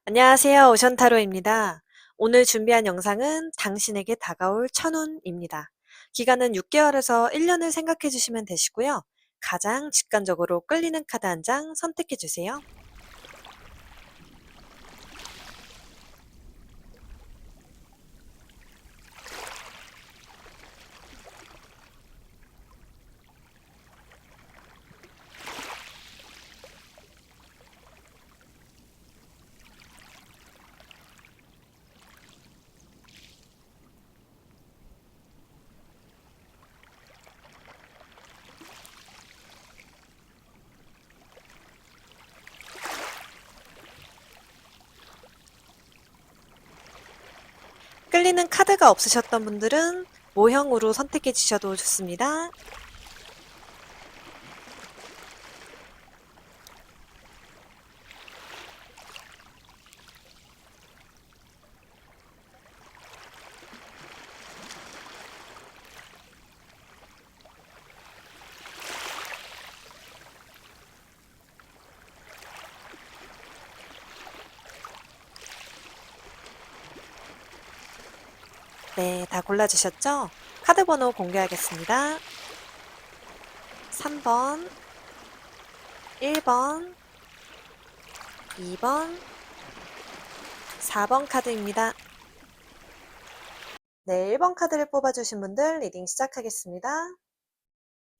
안녕하세요. 오션타로입니다. 오늘 준비한 영상은 당신에게 다가올 천운입니다. 기간은 6개월에서 1년을 생각해 주시면 되시고요. 가장 직관적으로 끌리는 카드 한 장 선택해 주세요. 끌리는 카드가 없으셨던 분들은 모형으로 선택해 주셔도 좋습니다. 네, 다 골라주셨죠? 카드 번호 공개하겠습니다. 3번, 1번, 2번, 4번 카드입니다. 네, 1번 카드를 뽑아주신 분들 리딩 시작하겠습니다.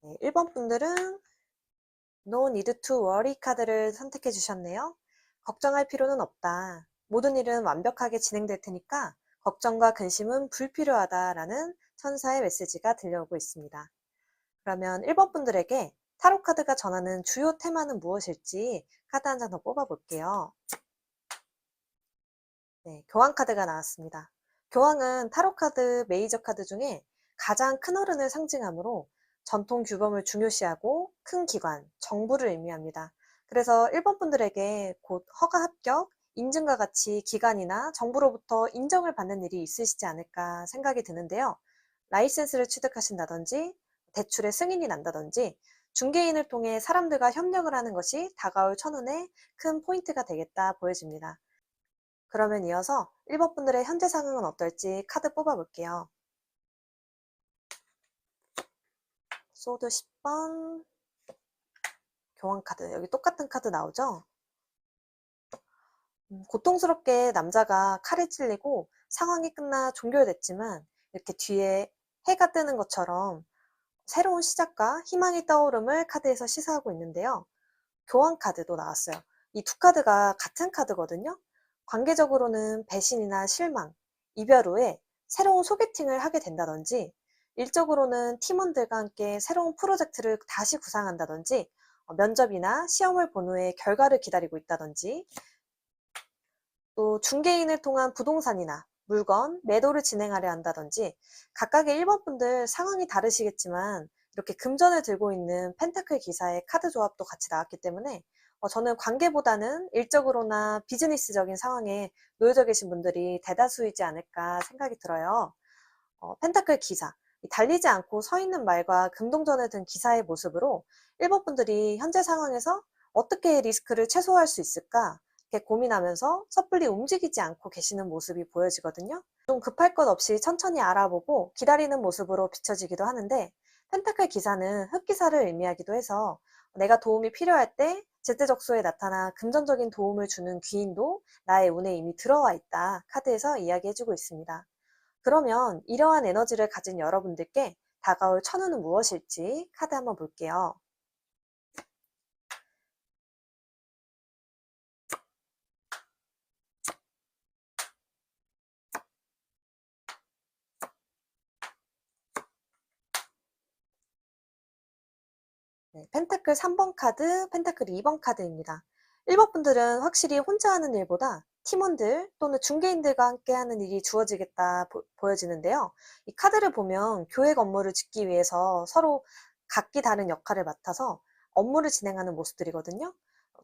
네, 1번 분들은 No need to worry 카드를 선택해 주셨네요. 걱정할 필요는 없다. 모든 일은 완벽하게 진행될 테니까 걱정과 근심은 불필요하다라는 천사의 메시지가 들려오고 있습니다. 그러면 1번 분들에게 타로 카드가 전하는 주요 테마는 무엇일지 카드 한 장 더 뽑아볼게요. 네, 교황 카드가 나왔습니다. 교황은 타로 카드 메이저 카드 중에 가장 큰 어른을 상징하므로 전통 규범을 중요시하고 큰 기관, 정부를 의미합니다. 그래서 1번 분들에게 곧 허가 합격, 인증과 같이 기관이나 정부로부터 인정을 받는 일이 있으시지 않을까 생각이 드는데요. 라이센스를 취득하신다든지 대출의 승인이 난다든지 중개인을 통해 사람들과 협력을 하는 것이 다가올 천운의 큰 포인트가 되겠다 보여집니다. 그러면 이어서 1번 분들의 현재 상황은 어떨지 카드 뽑아볼게요. 소드 10번, 교환 카드. 여기 똑같은 카드 나오죠? 고통스럽게 남자가 칼에 찔리고 상황이 끝나 종결됐지만 이렇게 뒤에 해가 뜨는 것처럼 새로운 시작과 희망이 떠오름을 카드에서 시사하고 있는데요. 교환 카드도 나왔어요. 이 두 카드가 같은 카드거든요. 관계적으로는 배신이나 실망, 이별 후에 새로운 소개팅을 하게 된다든지, 일적으로는 팀원들과 함께 새로운 프로젝트를 다시 구상한다든지, 면접이나 시험을 본 후에 결과를 기다리고 있다든지, 또 중개인을 통한 부동산이나 물건, 매도를 진행하려 한다든지, 각각의 1번 분들 상황이 다르시겠지만 이렇게 금전을 들고 있는 펜타클 기사의 카드 조합도 같이 나왔기 때문에 저는 관계보다는 일적으로나 비즈니스적인 상황에 놓여져 계신 분들이 대다수이지 않을까 생각이 들어요. 펜타클 기사, 달리지 않고 서 있는 말과 금동전을 든 기사의 모습으로 1번 분들이 현재 상황에서 어떻게 리스크를 최소화할 수 있을까 이렇게 고민하면서 섣불리 움직이지 않고 계시는 모습이 보여지거든요. 좀 급할 것 없이 천천히 알아보고 기다리는 모습으로 비춰지기도 하는데, 펜타클 기사는 흑기사를 의미하기도 해서 내가 도움이 필요할 때 제때적소에 나타나 금전적인 도움을 주는 귀인도 나의 운에 이미 들어와 있다 카드에서 이야기해주고 있습니다. 그러면 이러한 에너지를 가진 여러분들께 다가올 천운은 무엇일지 카드 한번 볼게요. 네, 펜타클 3번 카드, 펜타클 2번 카드입니다. 1번 분들은 확실히 혼자 하는 일보다 팀원들 또는 중개인들과 함께 하는 일이 주어지겠다 보여지는데요. 이 카드를 보면 교획 업무를 짓기 위해서 서로 각기 다른 역할을 맡아서 업무를 진행하는 모습들이거든요.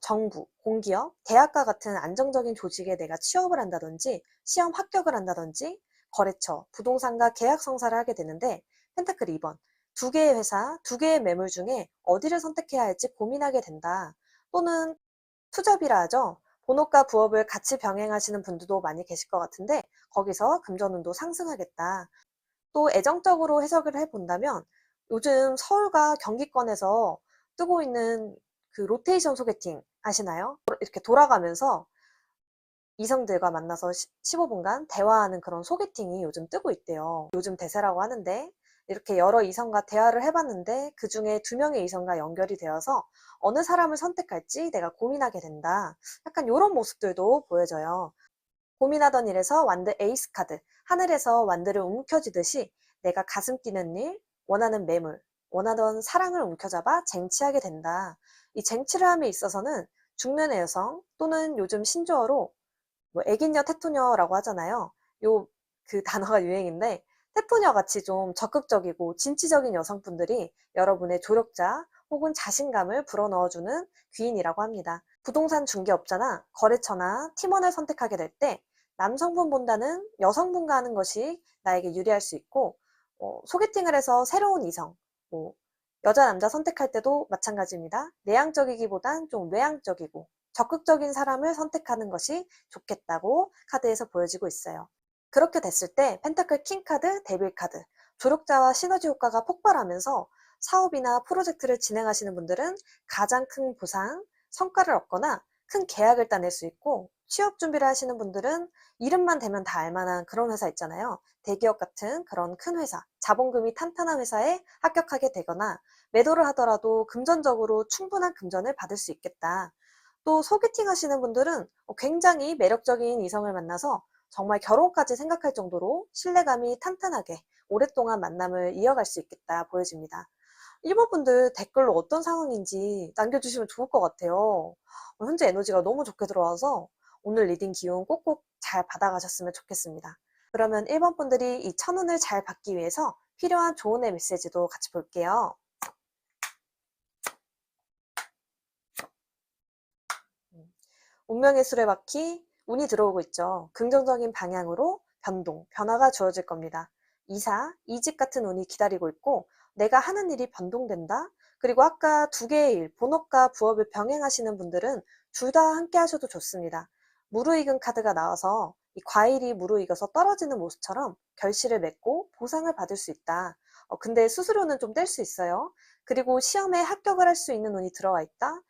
정부, 공기업, 대학과 같은 안정적인 조직에 내가 취업을 한다든지 시험 합격을 한다든지 거래처, 부동산과 계약 성사를 하게 되는데, 펜타클 2번, 두 개의 회사, 두 개의 매물 중에 어디를 선택해야 할지 고민하게 된다. 또는 투잡이라 하죠. 본업과 부업을 같이 병행하시는 분들도 많이 계실 것 같은데 거기서 금전운도 상승하겠다. 또 애정적으로 해석을 해본다면 요즘 서울과 경기권에서 뜨고 있는 그 로테이션 소개팅 아시나요? 이렇게 돌아가면서 이성들과 만나서 15분간 대화하는 그런 소개팅이 요즘 뜨고 있대요. 요즘 대세라고 하는데 이렇게 여러 이성과 대화를 해봤는데 그 중에 2명의 이성과 연결이 되어서 어느 사람을 선택할지 내가 고민하게 된다. 약간 이런 모습들도 보여져요. 고민하던 일에서 완드 에이스 카드, 하늘에서 완드를 움켜쥐듯이 내가 가슴 뛰는 일, 원하는 매물, 원하던 사랑을 움켜잡아 쟁취하게 된다. 이 쟁취를 함에 있어서는 중년의 여성 또는 요즘 신조어로 뭐 애기녀, 테토녀라고 하잖아요. 요 그 단어가 유행인데 테토녀 같이 좀 적극적이고 진취적인 여성분들이 여러분의 조력자 혹은 자신감을 불어넣어주는 귀인이라고 합니다. 부동산 중개업자나 거래처나 팀원을 선택하게 될 때 남성분보다는 여성분과 하는 것이 나에게 유리할 수 있고 소개팅을 해서 새로운 이성, 뭐 여자, 남자 선택할 때도 마찬가지입니다. 내향적이기보단 좀 외향적이고 적극적인 사람을 선택하는 것이 좋겠다고 카드에서 보여지고 있어요. 그렇게 됐을 때 펜타클 킹 카드, 데빌 카드, 조력자와 시너지 효과가 폭발하면서 사업이나 프로젝트를 진행하시는 분들은 가장 큰 보상, 성과를 얻거나 큰 계약을 따낼 수 있고 취업 준비를 하시는 분들은 이름만 대면 다 알만한 그런 회사 있잖아요. 대기업 같은 그런 큰 회사, 자본금이 탄탄한 회사에 합격하게 되거나 매도를 하더라도 금전적으로 충분한 금전을 받을 수 있겠다. 또 소개팅 하시는 분들은 굉장히 매력적인 이성을 만나서 정말 결혼까지 생각할 정도로 신뢰감이 탄탄하게 오랫동안 만남을 이어갈 수 있겠다 보여집니다. 1번 분들 댓글로 어떤 상황인지 남겨주시면 좋을 것 같아요. 현재 에너지가 너무 좋게 들어와서 오늘 리딩 기운 꼭꼭 잘 받아가셨으면 좋겠습니다. 그러면 1번 분들이 이 천운을 잘 받기 위해서 필요한 조언의 메시지도 같이 볼게요. 운명의 수레바퀴, 운이 들어오고 있죠. 긍정적인 방향으로 변동, 변화가 주어질 겁니다. 이사, 이직 같은 운이 기다리고 있고 내가 하는 일이 변동된다. 그리고 아까 2개의 일, 본업과 부업을 병행하시는 분들은 둘 다 함께 하셔도 좋습니다. 무르익은 카드가 나와서 이 과일이 무르익어서 떨어지는 모습처럼 결실을 맺고 보상을 받을 수 있다. 근데 수수료는 좀 뗄 수 있어요. 그리고 시험에 합격을 할 수 있는 운이 들어와 있다.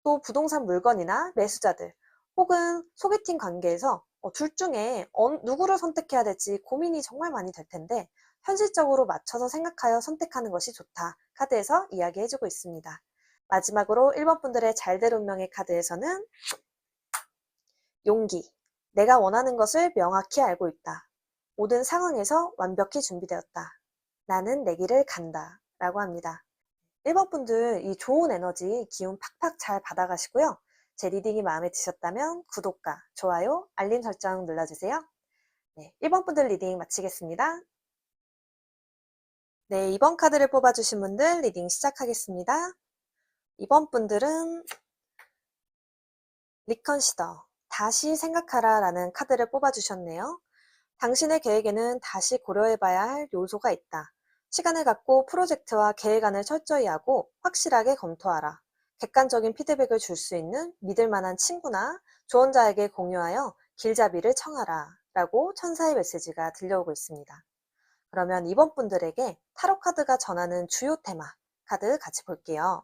또 부동산 물건이나 매수자들 혹은 소개팅 관계에서 둘 중에 누구를 선택해야 될지 고민이 정말 많이 될 텐데 현실적으로 맞춰서 생각하여 선택하는 것이 좋다. 카드에서 이야기해주고 있습니다. 마지막으로 1번 분들의 잘될 운명의 카드에서는 용기, 내가 원하는 것을 명확히 알고 있다. 모든 상황에서 완벽히 준비되었다. 나는 내 길을 간다. 라고 합니다. 1번 분들 이 좋은 에너지 기운 팍팍 잘 받아가시고요. 제 리딩이 마음에 드셨다면 구독과 좋아요, 알림 설정 눌러주세요. 네, 1번 분들 리딩 마치겠습니다. 네, 2번 카드를 뽑아주신 분들 리딩 시작하겠습니다. 2번 분들은 리컨시더, 다시 생각하라 라는 카드를 뽑아주셨네요. 당신의 계획에는 다시 고려해봐야 할 요소가 있다. 시간을 갖고 프로젝트와 계획안을 철저히 하고 확실하게 검토하라. 객관적인 피드백을 줄 수 있는 믿을 만한 친구나 조언자에게 공유하여 길잡이를 청하라. 라고 천사의 메시지가 들려오고 있습니다. 그러면 이번 분들에게 타로 카드가 전하는 주요 테마 카드 같이 볼게요.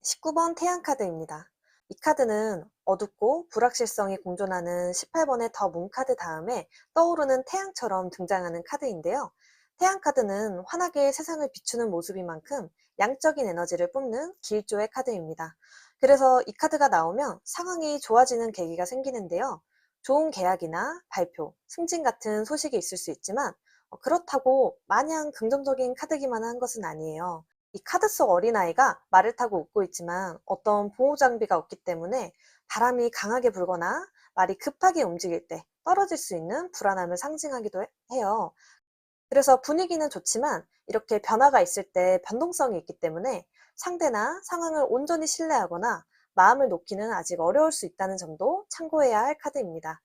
19번 태양 카드입니다. 이 카드는 어둡고 불확실성이 공존하는 18번의 더 문 카드 다음에 떠오르는 태양처럼 등장하는 카드인데요. 태양 카드는 환하게 세상을 비추는 모습인 만큼 양적인 에너지를 뿜는 길조의 카드입니다. 그래서 이 카드가 나오면 상황이 좋아지는 계기가 생기는데요. 좋은 계약이나 발표, 승진 같은 소식이 있을 수 있지만 그렇다고 마냥 긍정적인 카드기만 한 것은 아니에요. 이 카드 속 어린아이가 말을 타고 웃고 있지만 어떤 보호 장비가 없기 때문에 바람이 강하게 불거나 말이 급하게 움직일 때 떨어질 수 있는 불안함을 상징하기도 해요. 그래서 분위기는 좋지만 이렇게 변화가 있을 때 변동성이 있기 때문에 상대나 상황을 온전히 신뢰하거나 마음을 놓기는 아직 어려울 수 있다는 점도 참고해야 할 카드입니다.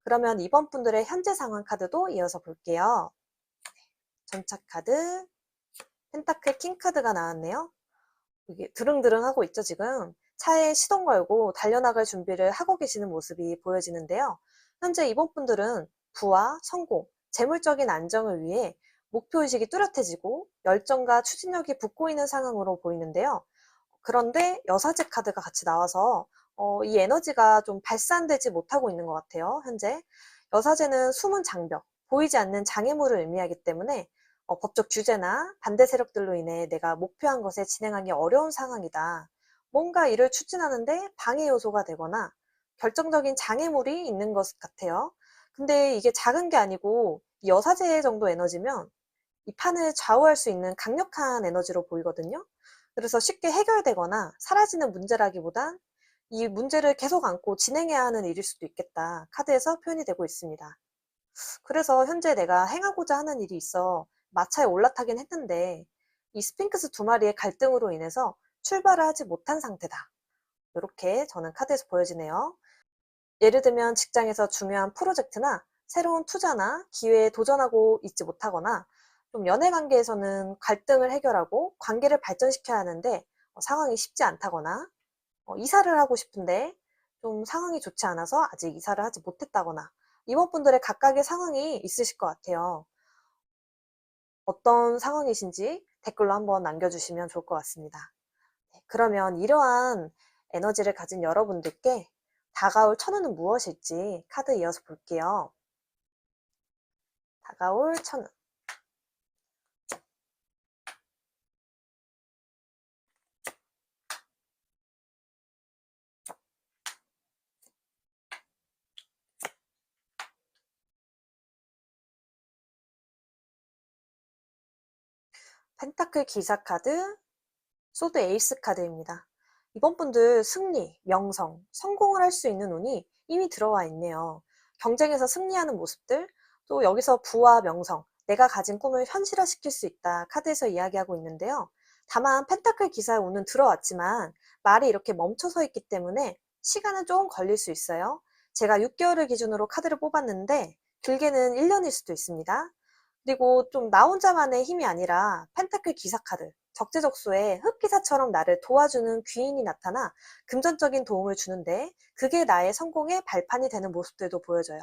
그러면 이번 분들의 현재 상황 카드도 이어서 볼게요. 전차 카드, 펜타클 킹 카드가 나왔네요. 이게 드릉드릉 하고 있죠, 지금. 차에 시동 걸고 달려나갈 준비를 하고 계시는 모습이 보여지는데요. 현재 이번 분들은 부와 성공, 재물적인 안정을 위해 목표의식이 뚜렷해지고 열정과 추진력이 붙고 있는 상황으로 보이는데요. 그런데 여사제 카드가 같이 나와서 이 에너지가 좀 발산되지 못하고 있는 것 같아요, 현재. 여사제는 숨은 장벽, 보이지 않는 장애물을 의미하기 때문에 법적 규제나 반대 세력들로 인해 내가 목표한 것에 진행하기 어려운 상황이다. 뭔가 일을 추진하는데 방해 요소가 되거나 결정적인 장애물이 있는 것 같아요. 근데 이게 작은 게 아니고 이 여사제 정도 에너지면 이 판을 좌우할 수 있는 강력한 에너지로 보이거든요. 그래서 쉽게 해결되거나 사라지는 문제라기보단 이 문제를 계속 안고 진행해야 하는 일일 수도 있겠다. 카드에서 표현이 되고 있습니다. 그래서 현재 내가 행하고자 하는 일이 있어 마차에 올라타긴 했는데 이 스핑크스 두 마리의 갈등으로 인해서 출발을 하지 못한 상태다. 이렇게 저는 카드에서 보여지네요. 예를 들면 직장에서 중요한 프로젝트나 새로운 투자나 기회에 도전하고 있지 못하거나 좀 연애 관계에서는 갈등을 해결하고 관계를 발전시켜야 하는데 상황이 쉽지 않다거나 이사를 하고 싶은데 좀 상황이 좋지 않아서 아직 이사를 하지 못했다거나 이번 분들의 각각의 상황이 있으실 것 같아요. 어떤 상황이신지 댓글로 한번 남겨주시면 좋을 것 같습니다. 네, 그러면 이러한 에너지를 가진 여러분들께 다가올 천운은 무엇일지 카드 이어서 볼게요. 다가올 천운. 펜타클 기사 카드, 소드 에이스 카드입니다. 이번 분들 승리, 명성, 성공을 할 수 있는 운이 이미 들어와 있네요. 경쟁에서 승리하는 모습들, 또 여기서 부와 명성, 내가 가진 꿈을 현실화시킬 수 있다 카드에서 이야기하고 있는데요. 다만 펜타클 기사의 운은 들어왔지만 말이 이렇게 멈춰서 있기 때문에 시간은 조금 걸릴 수 있어요. 제가 6개월을 기준으로 카드를 뽑았는데 길게는 1년일 수도 있습니다. 그리고 좀 나 혼자만의 힘이 아니라 펜타클 기사 카드, 적재적소에 흑기사처럼 나를 도와주는 귀인이 나타나 금전적인 도움을 주는데 그게 나의 성공의 발판이 되는 모습들도 보여져요.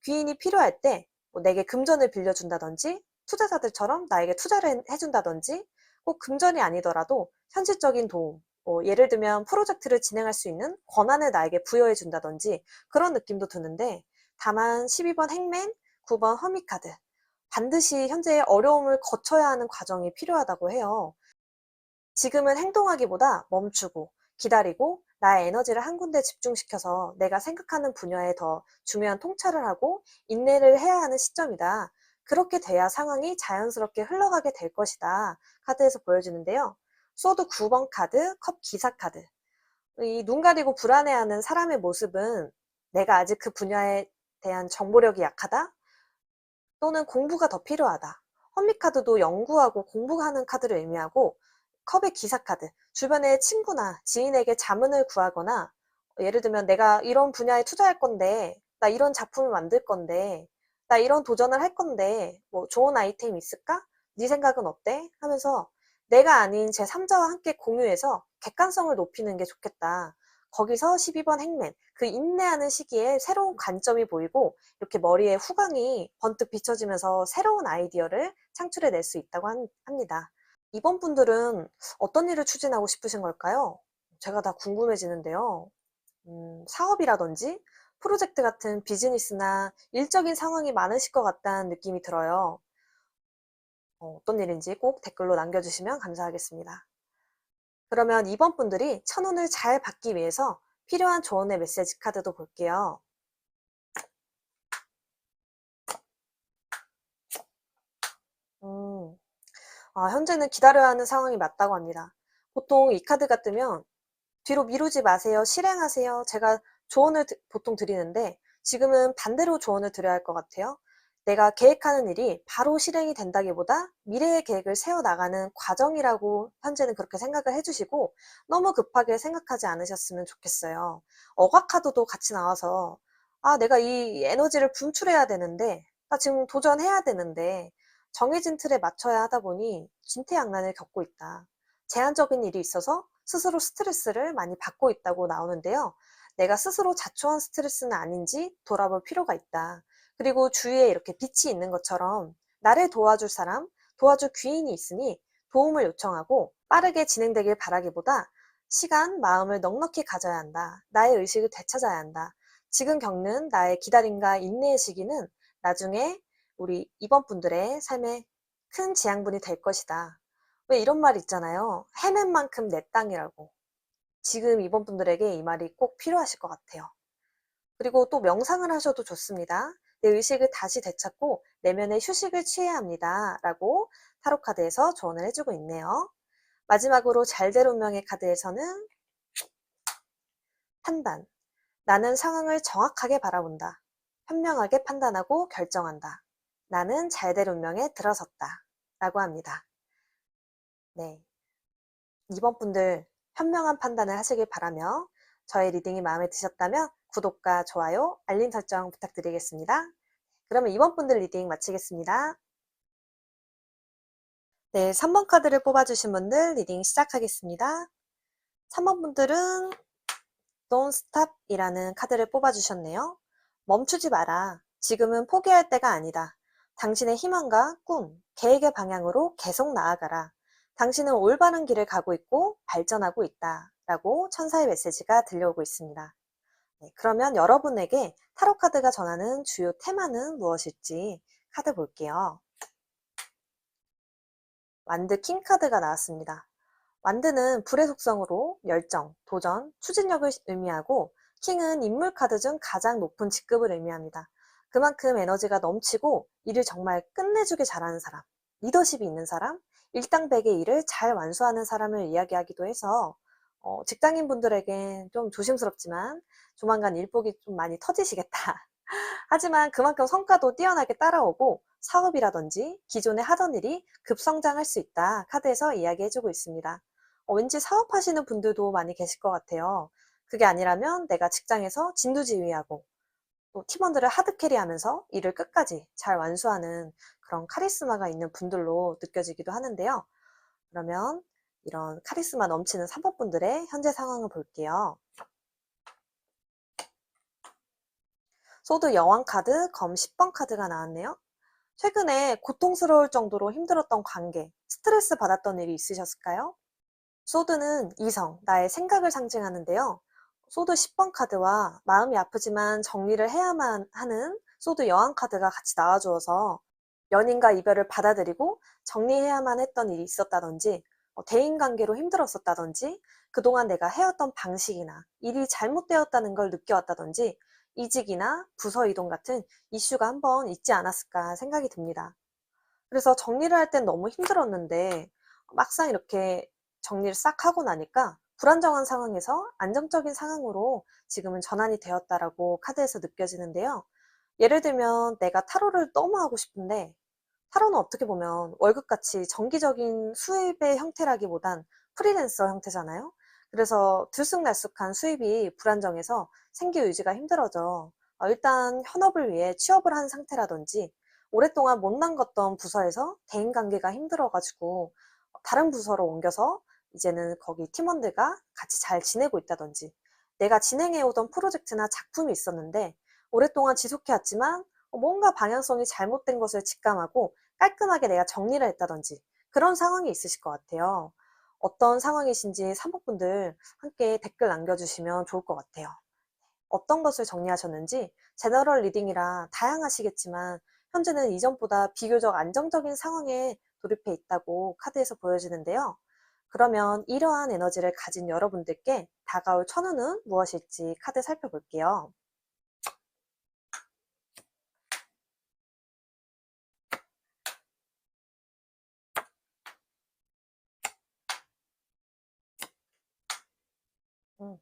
귀인이 필요할 때뭐 내게 금전을 빌려준다든지 투자자들처럼 나에게 투자를 해준다든지 꼭 금전이 아니더라도 현실적인 도움, 뭐 예를 들면 프로젝트를 진행할 수 있는 권한을 나에게 부여해 준다든지 그런 느낌도 드는데 다만 12번 행맨, 9번 허미카드 반드시 현재의 어려움을 거쳐야 하는 과정이 필요하다고 해요. 지금은 행동하기보다 멈추고 기다리고 나의 에너지를 한 군데 집중시켜서 내가 생각하는 분야에 더 중요한 통찰을 하고 인내를 해야 하는 시점이다. 그렇게 돼야 상황이 자연스럽게 흘러가게 될 것이다. 카드에서 보여주는데요. 소드 9번 카드, 컵 기사 카드. 이 눈 가리고 불안해하는 사람의 모습은 내가 아직 그 분야에 대한 정보력이 약하다? 또는 공부가 더 필요하다. 헌미카드도 연구하고 공부하는 카드를 의미하고 컵의 기사카드, 주변의 친구나 지인에게 자문을 구하거나 예를 들면 내가 이런 분야에 투자할 건데 나 이런 작품을 만들 건데 나 이런 도전을 할 건데 뭐 좋은 아이템 있을까? 네 생각은 어때? 하면서 내가 아닌 제3자와 함께 공유해서 객관성을 높이는 게 좋겠다. 거기서 12번 행맨, 그 인내하는 시기에 새로운 관점이 보이고 이렇게 머리에 후광이 번뜩 비춰지면서 새로운 아이디어를 창출해낼 수 있다고 합니다. 이번 분들은 어떤 일을 추진하고 싶으신 걸까요? 제가 다 궁금해지는데요. 사업이라든지 프로젝트 같은 비즈니스나 일적인 상황이 많으실 것 같다는 느낌이 들어요. 어떤 일인지 꼭 댓글로 남겨주시면 감사하겠습니다. 그러면 이번 분들이 천운을 잘 받기 위해서 필요한 조언의 메시지 카드도 볼게요. 음, 현재는 기다려야 하는 상황이 맞다고 합니다. 보통 이 카드가 뜨면 뒤로 미루지 마세요. 실행하세요. 제가 조언을 보통 드리는데 지금은 반대로 조언을 드려야 할 것 같아요. 내가 계획하는 일이 바로 실행이 된다기보다 미래의 계획을 세워나가는 과정이라고 현재는 그렇게 생각을 해주시고 너무 급하게 생각하지 않으셨으면 좋겠어요. 어각카드도 같이 나와서 내가 이 에너지를 분출해야 되는데 나 지금 도전해야 되는데 정해진 틀에 맞춰야 하다 보니 진퇴양난을 겪고 있다. 제한적인 일이 있어서 스스로 스트레스를 많이 받고 있다고 나오는데요. 내가 스스로 자초한 스트레스는 아닌지 돌아볼 필요가 있다. 그리고 주위에 이렇게 빛이 있는 것처럼 나를 도와줄 사람, 도와줄 귀인이 있으니 도움을 요청하고 빠르게 진행되길 바라기보다 시간, 마음을 넉넉히 가져야 한다. 나의 의식을 되찾아야 한다. 지금 겪는 나의 기다림과 인내의 시기는 나중에 우리 이번 분들의 삶에 큰 지향분이 될 것이다. 왜 이런 말 있잖아요. 해낸 만큼 내 땅이라고. 지금 이번 분들에게 이 말이 꼭 필요하실 것 같아요. 그리고 또 명상을 하셔도 좋습니다. 내 의식을 다시 되찾고 내면의 휴식을 취해야 합니다. 라고 타로 카드에서 조언을 해주고 있네요. 마지막으로 잘될 운명의 카드에서는 판단. 나는 상황을 정확하게 바라본다. 현명하게 판단하고 결정한다. 나는 잘될 운명에 들어섰다. 라고 합니다. 네. 이번 분들 현명한 판단을 하시길 바라며 저의 리딩이 마음에 드셨다면 구독과 좋아요, 알림 설정 부탁드리겠습니다. 그러면 이번 분들 리딩 마치겠습니다. 네, 3번 카드를 뽑아주신 분들 리딩 시작하겠습니다. 3번 분들은 Don't Stop 이라는 카드를 뽑아주셨네요. 멈추지 마라. 지금은 포기할 때가 아니다. 당신의 희망과 꿈, 계획의 방향으로 계속 나아가라. 당신은 올바른 길을 가고 있고 발전하고 있다. 라고 천사의 메시지가 들려오고 있습니다. 네, 그러면 여러분에게 타로 카드가 전하는 주요 테마는 무엇일지 카드 볼게요. 완드 킹 카드가 나왔습니다. 완드는 불의 속성으로 열정, 도전, 추진력을 의미하고 킹은 인물 카드 중 가장 높은 직급을 의미합니다. 그만큼 에너지가 넘치고 일을 정말 끝내주게 잘하는 사람, 리더십이 있는 사람, 일당백의 일을 잘 완수하는 사람을 이야기하기도 해서 직장인 분들에겐 좀 조심스럽지만 조만간 일복이 좀 많이 터지시겠다. 하지만 그만큼 성과도 뛰어나게 따라오고 사업이라든지 기존에 하던 일이 급성장할 수 있다 카드에서 이야기해주고 있습니다. 왠지 사업하시는 분들도 많이 계실 것 같아요. 그게 아니라면 내가 직장에서 진두지휘하고 또 팀원들을 하드캐리하면서 일을 끝까지 잘 완수하는 그런 카리스마가 있는 분들로 느껴지기도 하는데요. 그러면 이런 카리스마 넘치는 3번 분들의 현재 상황을 볼게요. 소드 여왕 카드, 검 10번 카드가 나왔네요. 최근에 고통스러울 정도로 힘들었던 관계, 스트레스 받았던 일이 있으셨을까요? 소드는 이성, 나의 생각을 상징하는데요. 소드 10번 카드와 마음이 아프지만 정리를 해야만 하는 소드 여왕 카드가 같이 나와주어서 연인과 이별을 받아들이고 정리해야만 했던 일이 있었다든지 대인관계로 힘들었었다든지 그동안 내가 해왔던 방식이나 일이 잘못되었다는 걸 느껴왔다든지 이직이나 부서 이동 같은 이슈가 한번 있지 않았을까 생각이 듭니다. 그래서 정리를 할 땐 너무 힘들었는데 막상 이렇게 정리를 싹 하고 나니까 불안정한 상황에서 안정적인 상황으로 지금은 전환이 되었다라고 카드에서 느껴지는데요. 예를 들면 내가 타로를 너무 하고 싶은데 타로는 어떻게 보면 월급같이 정기적인 수입의 형태라기보단 프리랜서 형태잖아요. 그래서 들쑥날쑥한 수입이 불안정해서 생계 유지가 힘들어져. 일단 현업을 위해 취업을 한 상태라든지 오랫동안 못 남겼던 부서에서 대인관계가 힘들어가지고 다른 부서로 옮겨서 이제는 거기 팀원들과 같이 잘 지내고 있다든지 내가 진행해오던 프로젝트나 작품이 있었는데 오랫동안 지속해왔지만 뭔가 방향성이 잘못된 것을 직감하고 깔끔하게 내가 정리를 했다든지 그런 상황이 있으실 것 같아요. 어떤 상황이신지 사모분들 함께 댓글 남겨주시면 좋을 것 같아요. 어떤 것을 정리하셨는지 제너럴 리딩이라 다양하시겠지만 현재는 이전보다 비교적 안정적인 상황에 돌입해 있다고 카드에서 보여지는데요. 그러면 이러한 에너지를 가진 여러분들께 다가올 천운은 무엇일지 카드 살펴볼게요. 음.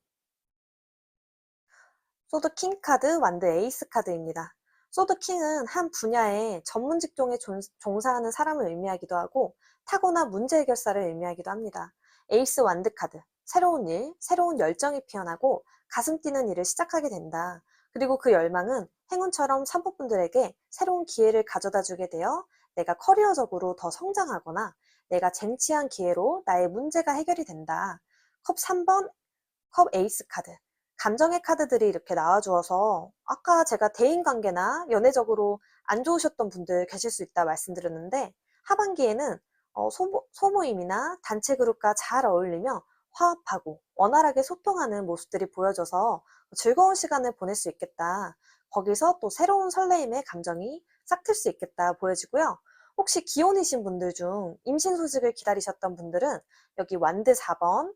소드 킹 카드, 완드 에이스 카드입니다. 소드 킹은 한 분야의 전문 직종에 종사하는 사람을 의미하기도 하고 타고난 문제 해결사를 의미하기도 합니다. 에이스 완드 카드, 새로운 일, 새로운 열정이 피어나고 가슴 뛰는 일을 시작하게 된다. 그리고 그 열망은 행운처럼 산부분들에게 새로운 기회를 가져다 주게 되어 내가 커리어적으로 더 성장하거나 내가 쟁취한 기회로 나의 문제가 해결이 된다. 컵 3번, 컵 에이스 카드. 감정의 카드들이 이렇게 나와주어서 아까 제가 대인관계나 연애적으로 안 좋으셨던 분들 계실 수 있다 말씀드렸는데 하반기에는 소모임이나 단체 그룹과 잘 어울리며 화합하고 원활하게 소통하는 모습들이 보여져서 즐거운 시간을 보낼 수 있겠다. 거기서 또 새로운 설레임의 감정이 싹틀 수 있겠다 보여지고요. 혹시 기혼이신 분들 중 임신 소식을 기다리셨던 분들은 여기 완드 4번,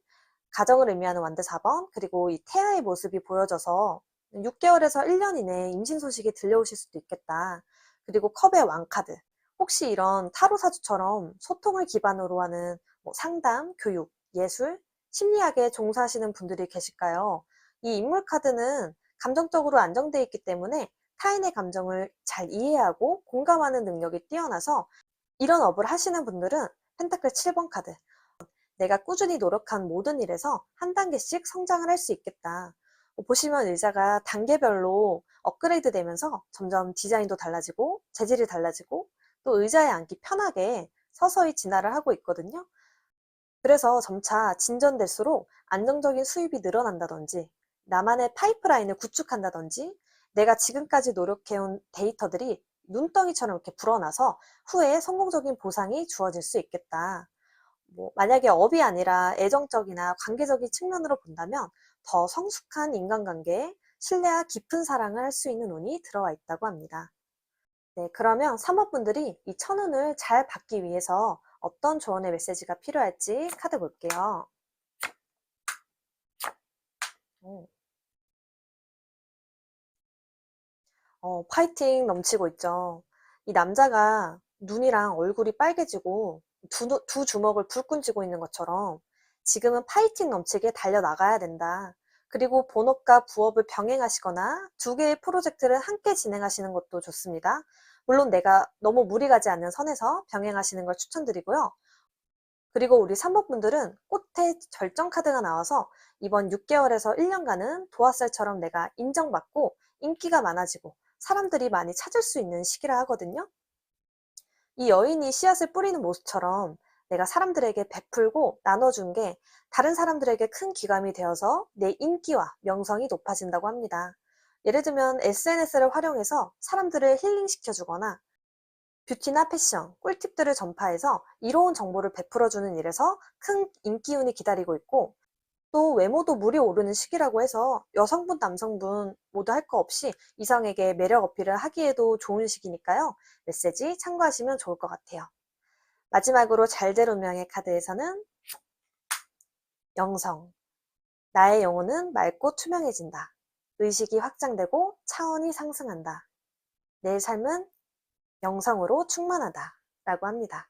가정을 의미하는 완드 4번, 그리고 이 태아의 모습이 보여져서 6개월에서 1년 이내에 임신 소식이 들려오실 수도 있겠다. 그리고 컵의 왕카드. 혹시 이런 타로 사주처럼 소통을 기반으로 하는 뭐 상담, 교육, 예술, 심리학에 종사하시는 분들이 계실까요? 이 인물 카드는 감정적으로 안정되어 있기 때문에 타인의 감정을 잘 이해하고 공감하는 능력이 뛰어나서 이런 업을 하시는 분들은 펜타클 7번 카드. 내가 꾸준히 노력한 모든 일에서 한 단계씩 성장을 할 수 있겠다. 보시면 의자가 단계별로 업그레이드 되면서 점점 디자인도 달라지고 재질이 달라지고 또 의자에 앉기 편하게 서서히 진화를 하고 있거든요. 그래서 점차 진전될수록 안정적인 수입이 늘어난다든지 나만의 파이프라인을 구축한다든지 내가 지금까지 노력해온 데이터들이 눈덩이처럼 이렇게 불어나서 후에 성공적인 보상이 주어질 수 있겠다. 만약에 업이 아니라 애정적이나 관계적인 측면으로 본다면 더 성숙한 인간관계에 신뢰와 깊은 사랑을 할 수 있는 운이 들어와 있다고 합니다. 네, 그러면 사모분들이 이 천운을 잘 받기 위해서 어떤 조언의 메시지가 필요할지 카드 볼게요. 오. 파이팅 넘치고 있죠. 이 남자가 눈이랑 얼굴이 빨개지고 두 주먹을 불끈 쥐고 있는 것처럼 지금은 파이팅 넘치게 달려나가야 된다. 그리고 본업과 부업을 병행하시거나 두 개의 프로젝트를 함께 진행하시는 것도 좋습니다. 물론 내가 너무 무리 가지 않는 선에서 병행하시는 걸 추천드리고요. 그리고 우리 산모분들은 꽃의 절정 카드가 나와서 이번 6개월에서 1년간은 도화살처럼 내가 인정받고 인기가 많아지고 사람들이 많이 찾을 수 있는 시기라 하거든요. 이 여인이 씨앗을 뿌리는 모습처럼 내가 사람들에게 베풀고 나눠준 게 다른 사람들에게 큰 기감이 되어서 내 인기와 명성이 높아진다고 합니다. 예를 들면 SNS를 활용해서 사람들을 힐링시켜주거나 뷰티나 패션, 꿀팁들을 전파해서 이로운 정보를 베풀어주는 일에서 큰 인기운이 기다리고 있고 또 외모도 물이 오르는 시기라고 해서 여성분, 남성분 모두 할 거 없이 이성에게 매력 어필을 하기에도 좋은 시기니까요. 메시지 참고하시면 좋을 것 같아요. 마지막으로 잘 될 운명의 카드에서는 영성. 나의 영혼은 맑고 투명해진다. 의식이 확장되고 차원이 상승한다. 내 삶은 영성으로 충만하다. 라고 합니다.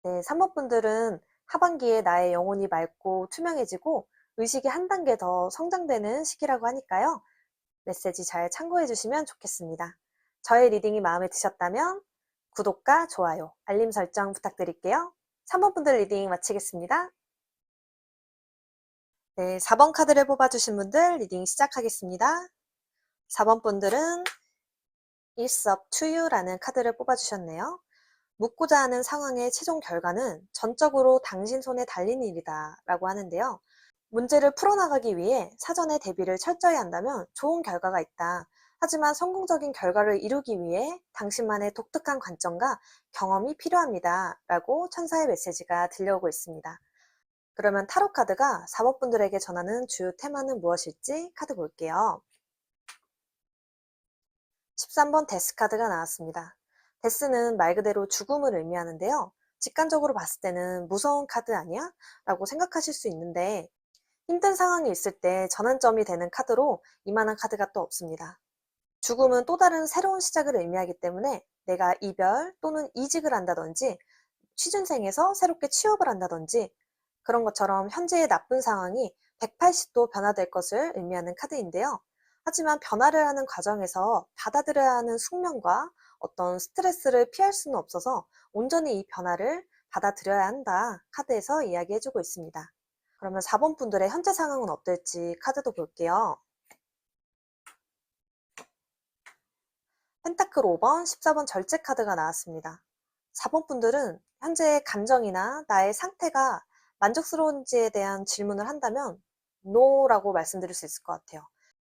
네, 산모분들은 하반기에 나의 영혼이 맑고 투명해지고 의식이 한 단계 더 성장되는 시기라고 하니까요. 메시지 잘 참고해 주시면 좋겠습니다. 저의 리딩이 마음에 드셨다면 구독과 좋아요, 알림 설정 부탁드릴게요. 3번분들 리딩 마치겠습니다. 네, 4번 카드를 뽑아주신 분들 리딩 시작하겠습니다. 4번 분들은 It's up to you라는 카드를 뽑아주셨네요. 묻고자 하는 상황의 최종 결과는 전적으로 당신 손에 달린 일이다 라고 하는데요. 문제를 풀어나가기 위해 사전에 대비를 철저히 한다면 좋은 결과가 있다. 하지만 성공적인 결과를 이루기 위해 당신만의 독특한 관점과 경험이 필요합니다. 라고 천사의 메시지가 들려오고 있습니다. 그러면 타로 카드가 사법분들에게 전하는 주요 테마는 무엇일지 카드 볼게요. 13번 데스 카드가 나왔습니다. 데스는 말 그대로 죽음을 의미하는데요. 직관적으로 봤을 때는 무서운 카드 아니야? 라고 생각하실 수 있는데 힘든 상황이 있을 때 전환점이 되는 카드로 이만한 카드가 또 없습니다. 죽음은 또 다른 새로운 시작을 의미하기 때문에 내가 이별 또는 이직을 한다든지 취준생에서 새롭게 취업을 한다든지 그런 것처럼 현재의 나쁜 상황이 180도 변화될 것을 의미하는 카드인데요. 하지만 변화를 하는 과정에서 받아들여야 하는 숙명과 어떤 스트레스를 피할 수는 없어서 온전히 이 변화를 받아들여야 한다. 카드에서 이야기해주고 있습니다. 그러면 4번 분들의 현재 상황은 어떨지 카드도 볼게요. 펜타클 5번, 14번 절제 카드가 나왔습니다. 4번 분들은 현재의 감정이나 나의 상태가 만족스러운지에 대한 질문을 한다면 NO라고 말씀드릴 수 있을 것 같아요.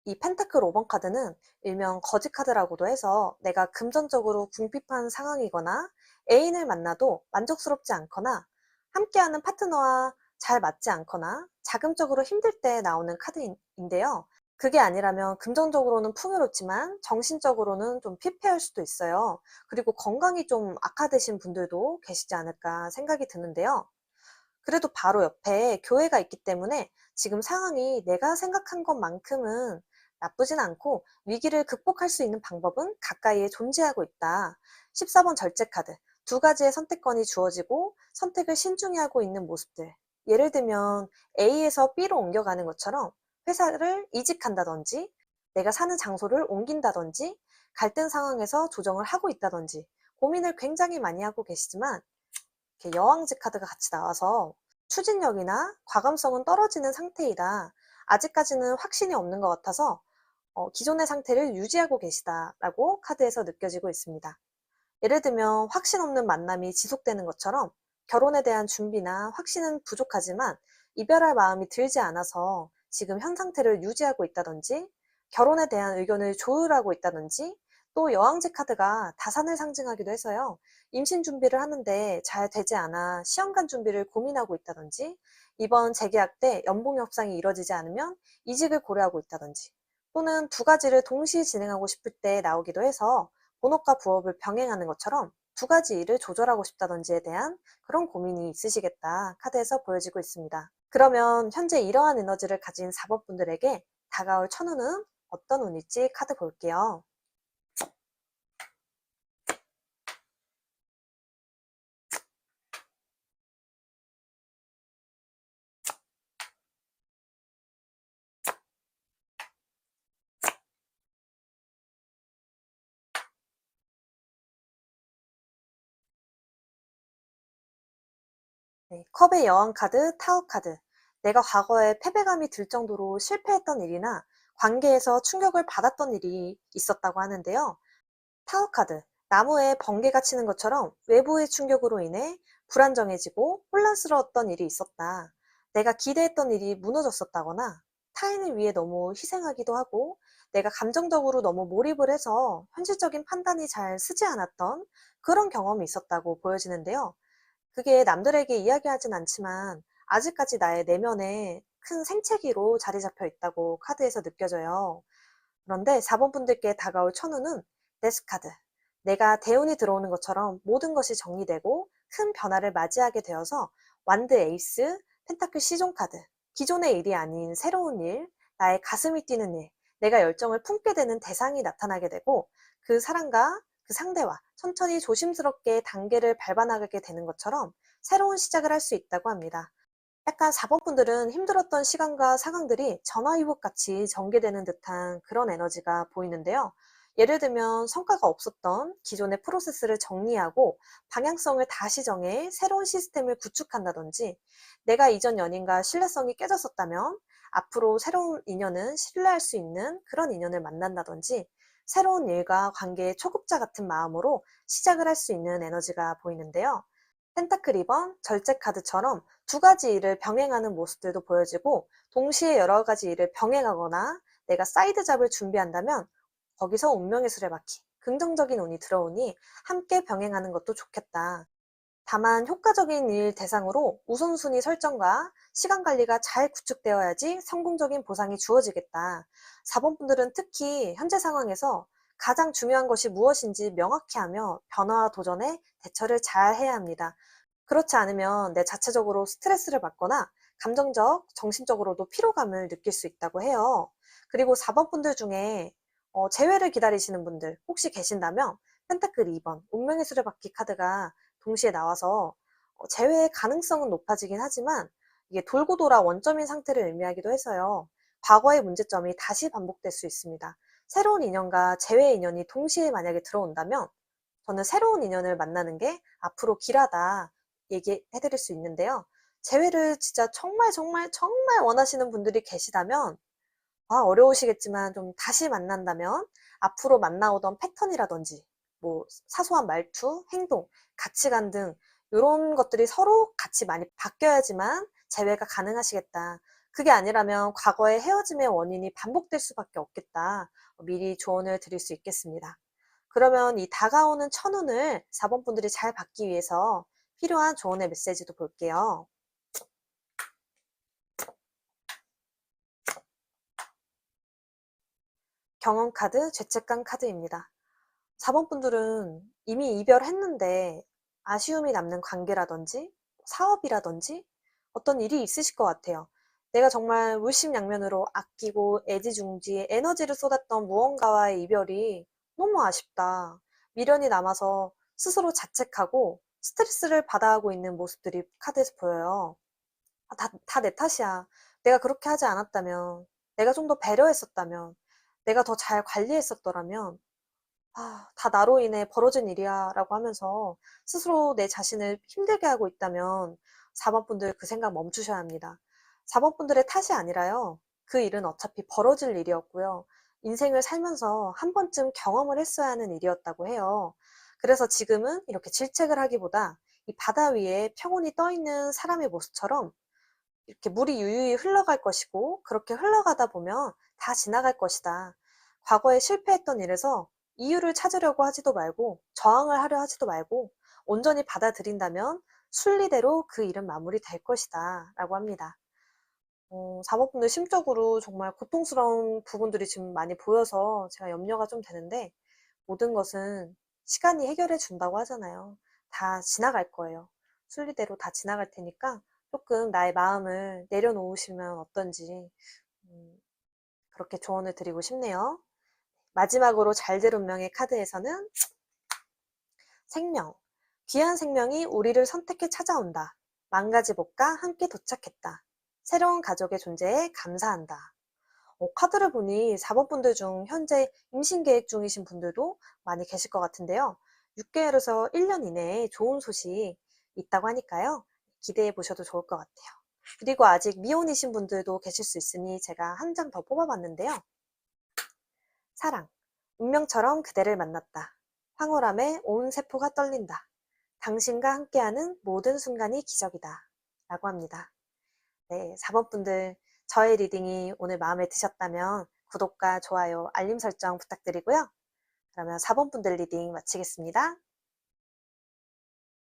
이 펜타클 5번 카드는 일명 거지 카드라고도 해서 내가 금전적으로 궁핍한 상황이거나 애인을 만나도 만족스럽지 않거나 함께하는 파트너와 잘 맞지 않거나 자금적으로 힘들 때 나오는 카드인데요. 그게 아니라면 금전적으로는 풍요롭지만 정신적으로는 좀 피폐할 수도 있어요. 그리고 건강이 좀 악화되신 분들도 계시지 않을까 생각이 드는데요. 그래도 바로 옆에 교회가 있기 때문에 지금 상황이 내가 생각한 것만큼은 나쁘진 않고 위기를 극복할 수 있는 방법은 가까이에 존재하고 있다. 14번 절제 카드. 두 가지의 선택권이 주어지고 선택을 신중히 하고 있는 모습들. 예를 들면 A에서 B로 옮겨가는 것처럼 회사를 이직한다든지 내가 사는 장소를 옮긴다든지 갈등 상황에서 조정을 하고 있다든지 고민을 굉장히 많이 하고 계시지만 이렇게 여왕제 카드가 같이 나와서 추진력이나 과감성은 떨어지는 상태이다. 아직까지는 확신이 없는 것 같아서 기존의 상태를 유지하고 계시다라고 카드에서 느껴지고 있습니다. 예를 들면 확신 없는 만남이 지속되는 것처럼 결혼에 대한 준비나 확신은 부족하지만 이별할 마음이 들지 않아서 지금 현 상태를 유지하고 있다든지 결혼에 대한 의견을 조율하고 있다든지 또 여왕제 카드가 다산을 상징하기도 해서요. 임신 준비를 하는데 잘 되지 않아 시험관 준비를 고민하고 있다든지 이번 재계약 때 연봉 협상이 이뤄지지 않으면 이직을 고려하고 있다든지 또는 두 가지를 동시에 진행하고 싶을 때 나오기도 해서 본업과 부업을 병행하는 것처럼 두 가지 일을 조절하고 싶다든지에 대한 그런 고민이 있으시겠다 카드에서 보여지고 있습니다. 그러면 현재 이러한 에너지를 가진 4번 분들에게 다가올 천운은 어떤 운일지 카드 볼게요. 네, 컵의 여왕 카드, 타워 카드. 내가 과거에 패배감이 들 정도로 실패했던 일이나 관계에서 충격을 받았던 일이 있었다고 하는데요. 타워 카드. 나무에 번개가 치는 것처럼 외부의 충격으로 인해 불안정해지고 혼란스러웠던 일이 있었다. 내가 기대했던 일이 무너졌었다거나 타인을 위해 너무 희생하기도 하고 내가 감정적으로 너무 몰입을 해서 현실적인 판단이 잘 쓰지 않았던 그런 경험이 있었다고 보여지는데요. 그게 남들에게 이야기하진 않지만 아직까지 나의 내면에 큰 생채기로 자리 잡혀 있다고 카드에서 느껴져요. 그런데 4번 분들께 다가올 천운은 데스 카드. 내가 대운이 들어오는 것처럼 모든 것이 정리되고 큰 변화를 맞이하게 되어서 완드 에이스, 펜타클 시종 카드. 기존의 일이 아닌 새로운 일, 나의 가슴이 뛰는 일, 내가 열정을 품게 되는 대상이 나타나게 되고 그 사람과 그 상대와 천천히 조심스럽게 단계를 밟아나가게 되는 것처럼 새로운 시작을 할 수 있다고 합니다. 약간 4번 분들은 힘들었던 시간과 상황들이 전화위복같이 전개되는 듯한 그런 에너지가 보이는데요. 예를 들면 성과가 없었던 기존의 프로세스를 정리하고 방향성을 다시 정해 새로운 시스템을 구축한다든지 내가 이전 연인과 신뢰성이 깨졌었다면 앞으로 새로운 인연은 신뢰할 수 있는 그런 인연을 만난다든지 새로운 일과 관계의 초급자 같은 마음으로 시작을 할 수 있는 에너지가 보이는데요. 펜타클 2번 절제 카드처럼 두 가지 일을 병행하는 모습들도 보여지고 동시에 여러 가지 일을 병행하거나 내가 사이드 잡을 준비한다면 거기서 운명의 수레바퀴, 긍정적인 운이 들어오니 함께 병행하는 것도 좋겠다. 다만 효과적인 일 대상으로 우선순위 설정과 시간 관리가 잘 구축되어야지 성공적인 보상이 주어지겠다. 4번 분들은 특히 현재 상황에서 가장 중요한 것이 무엇인지 명확히 하며 변화와 도전에 대처를 잘 해야 합니다. 그렇지 않으면 내 자체적으로 스트레스를 받거나 감정적, 정신적으로도 피로감을 느낄 수 있다고 해요. 그리고 4번 분들 중에 재회를 기다리시는 분들 혹시 계신다면 펜타클 2번 운명의 수레바퀴 카드가 동시에 나와서 재회의 가능성은 높아지긴 하지만 이게 돌고 돌아 원점인 상태를 의미하기도 해서요. 과거의 문제점이 다시 반복될 수 있습니다. 새로운 인연과 재회 인연이 동시에 만약에 들어온다면 저는 새로운 인연을 만나는 게 앞으로 길하다 얘기해 드릴 수 있는데요. 재회를 진짜 정말 정말 정말 원하시는 분들이 계시다면 어려우시겠지만 좀 다시 만난다면 앞으로 만나오던 패턴이라든지 뭐 사소한 말투, 행동, 가치관 등 요런 것들이 서로 같이 많이 바뀌어야지만 재회가 가능하시겠다. 그게 아니라면 과거의 헤어짐의 원인이 반복될 수밖에 없겠다. 미리 조언을 드릴 수 있겠습니다. 그러면 이 다가오는 천운을 4번 분들이 잘 받기 위해서 필요한 조언의 메시지도 볼게요. 경험 카드, 죄책감 카드입니다. 4번 분들은 이미 이별했는데 아쉬움이 남는 관계라든지 사업이라든지 어떤 일이 있으실 것 같아요. 내가 정말 물심양면으로 아끼고 애지중지에 에너지를 쏟았던 무언가와의 이별이 너무 아쉽다. 미련이 남아서 스스로 자책하고 스트레스를 받아하고 있는 모습들이 카드에서 보여요. 다 내 탓이야. 내가 그렇게 하지 않았다면, 내가 좀 더 배려했었다면, 내가 더 잘 관리했었더라면 다 나로 인해 벌어진 일이야 라고 하면서 스스로 내 자신을 힘들게 하고 있다면 4번 분들 그 생각 멈추셔야 합니다. 4번 분들의 탓이 아니라요. 그 일은 어차피 벌어질 일이었고요. 인생을 살면서 한 번쯤 경험을 했어야 하는 일이었다고 해요. 그래서 지금은 이렇게 질책을 하기보다 이 바다 위에 평온히 떠 있는 사람의 모습처럼 이렇게 물이 유유히 흘러갈 것이고 그렇게 흘러가다 보면 다 지나갈 것이다. 과거에 실패했던 일에서 이유를 찾으려고 하지도 말고 저항을 하려 하지도 말고 온전히 받아들인다면 순리대로 그 일은 마무리될 것이다 라고 합니다. 사모분들 심적으로 정말 고통스러운 부분들이 지금 많이 보여서 제가 염려가 좀 되는데 모든 것은 시간이 해결해 준다고 하잖아요. 다 지나갈 거예요. 순리대로 다 지나갈 테니까 조금 나의 마음을 내려놓으시면 어떤지 그렇게 조언을 드리고 싶네요. 마지막으로 잘 될 운명의 카드에서는 생명, 귀한 생명이 우리를 선택해 찾아온다. 망가지복과 함께 도착했다. 새로운 가족의 존재에 감사한다. 카드를 보니 4번 분들 중 현재 임신 계획 중이신 분들도 많이 계실 것 같은데요. 6개월에서 1년 이내에 좋은 소식 있다고 하니까요. 기대해 보셔도 좋을 것 같아요. 그리고 아직 미혼이신 분들도 계실 수 있으니 제가 한 장 더 뽑아봤는데요. 사랑, 운명처럼 그대를 만났다. 황홀함에 온 세포가 떨린다. 당신과 함께하는 모든 순간이 기적이다. 라고 합니다. 네, 4번 분들 저의 리딩이 오늘 마음에 드셨다면 구독과 좋아요, 알림 설정 부탁드리고요. 그러면 4번 분들 리딩 마치겠습니다.